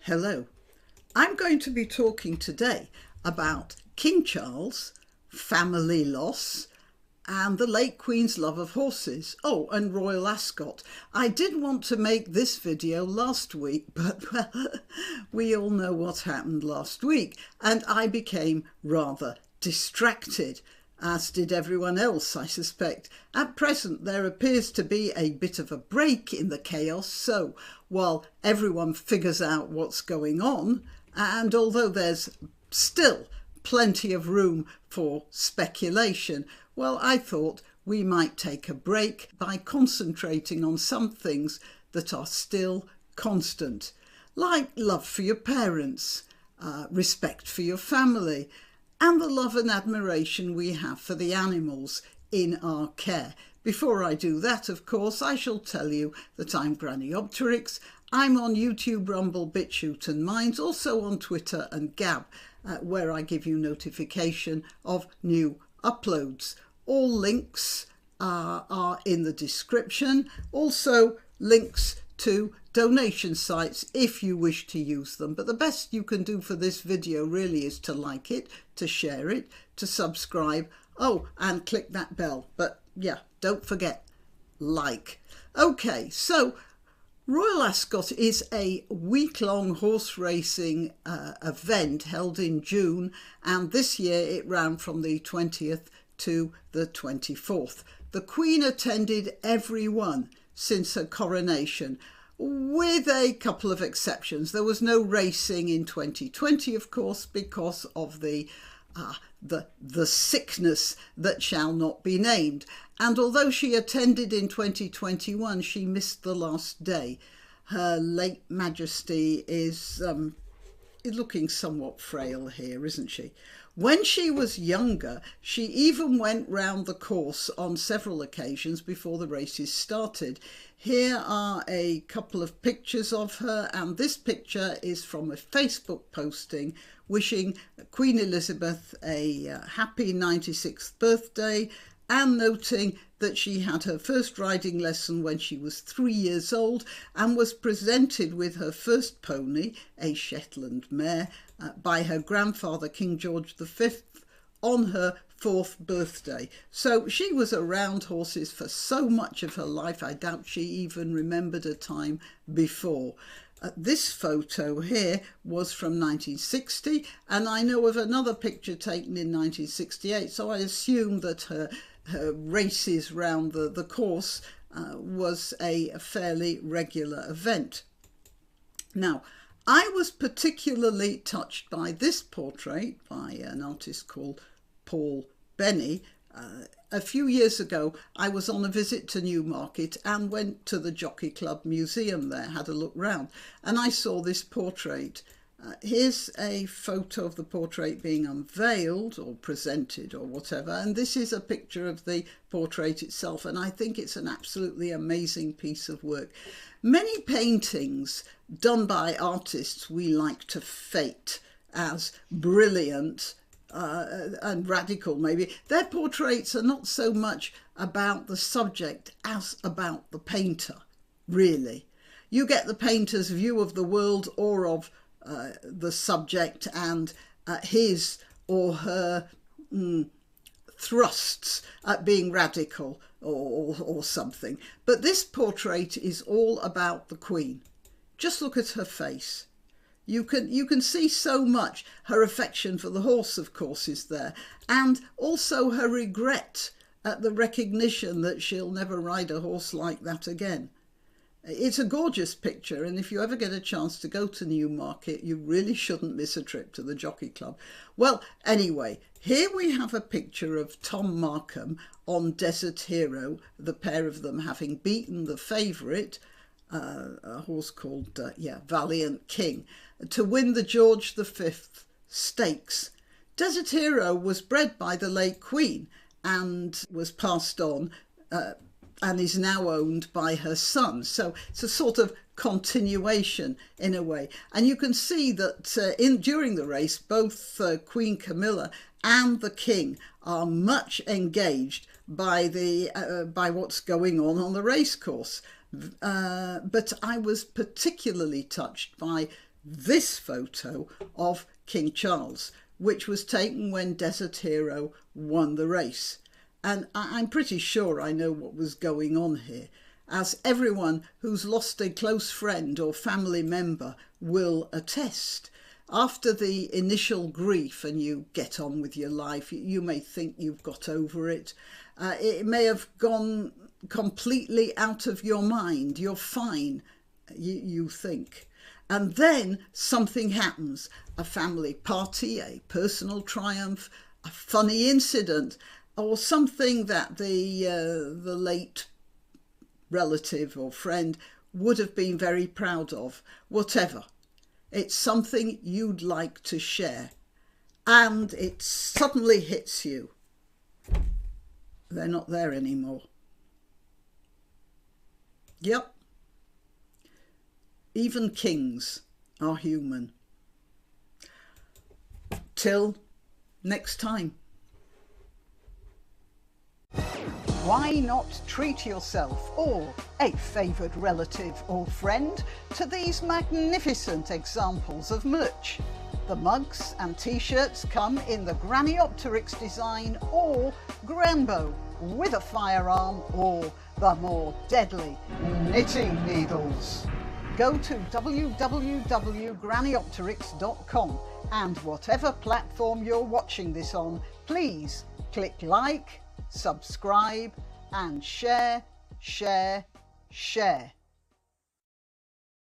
Hello, I'm going to be talking today about King Charles, family loss, and the late Queen's love of horses. Oh, and Royal Ascot. I did want to make this video last week, but well, we all know what happened last week, and I became rather distracted, as did everyone else, I suspect. At present, there appears to be a bit of a break in the chaos, so while everyone figures out what's going on, and although there's still plenty of room for speculation, well, I thought we might take a break by concentrating on some things that are still constant, like love for your parents, respect for your family, and the love and admiration we have for the animals in our care. Before I do that, of course, I shall tell you that I'm Granniopteryx. I'm on YouTube, Rumble, BitChute and Minds, also on Twitter and Gab, where I give you notification of new uploads. All links are in the description. Also, links to donation sites if you wish to use them. But the best you can do for this video really is to like it, to share it, to subscribe. Oh, and click that bell. But yeah, don't forget, like. Okay, so Royal Ascot is a week-long horse racing event held in June, and this year it ran from the 20th to the 24th. The Queen attended every one since her coronation, with a couple of exceptions. There was no racing in 2020, of course, because of the sickness that shall not be named. And although she attended in 2021, she missed the last day. Her late Majesty is looking somewhat frail here, isn't she? When she was younger, she even went round the course on several occasions before the races started. Here are a couple of pictures of her, and this picture is from a Facebook posting wishing Queen Elizabeth a happy 96th birthday, and noting that she had her first riding lesson when she was 3 years old and was presented with her first pony, a Shetland mare, by her grandfather King George V on her 4th birthday. So she was around horses for so much of her life, I doubt she even remembered a time before. This photo here was from 1960, and I know of another picture taken in 1968, so I assume that her races round the course was a fairly regular event. Now, I was particularly touched by this portrait by an artist called Paul Benny. A few years ago, I was on a visit to Newmarket and went to the Jockey Club Museum there, had a look round, and I saw this portrait. Here's a photo of the portrait being unveiled or presented or whatever, and this is a picture of the portrait itself, and I think it's an absolutely amazing piece of work. Many paintings done by artists we like to fate as brilliant and radical, maybe. Their portraits are not so much about the subject as about the painter, really. You get the painter's view of the world or of the subject and his or her thrusts at being radical or something. But this portrait is all about the Queen. Just look at her face. You can see so much. Her affection for the horse, of course, is there, and also her regret at the recognition that she'll never ride a horse like that again. It's a gorgeous picture, and if you ever get a chance to go to Newmarket, you really shouldn't miss a trip to the Jockey Club. Well, anyway, here we have a picture of Tom Markham on Desert Hero, the pair of them having beaten the favourite, a horse called, Valiant King, to win the George V Stakes. Desert Hero was bred by the late Queen and was passed on and is now owned by her son. So it's a sort of continuation in a way. And you can see that during the race, both Queen Camilla and the King are much engaged by what's going on the racecourse. But I was particularly touched by this photo of King Charles, which was taken when Desert Hero won the race. And I'm pretty sure I know what was going on here, as everyone who's lost a close friend or family member will attest. After the initial grief and you get on with your life, you may think you've got over it. It may have gone completely out of your mind. You're fine, you think. And then something happens, a family party, a personal triumph, a funny incident, or something that the late relative or friend would have been very proud of, whatever. It's something you'd like to share, and it suddenly hits you. They're not there anymore. Yep. Even kings are human. Till next time. Why not treat yourself or a favoured relative or friend to these magnificent examples of merch? The mugs and t-shirts come in the granniopteryx design or Granbo with a firearm or the more deadly knitting needles. Go to www.granniopteryx.com and whatever platform you're watching this on, please click like, subscribe and share.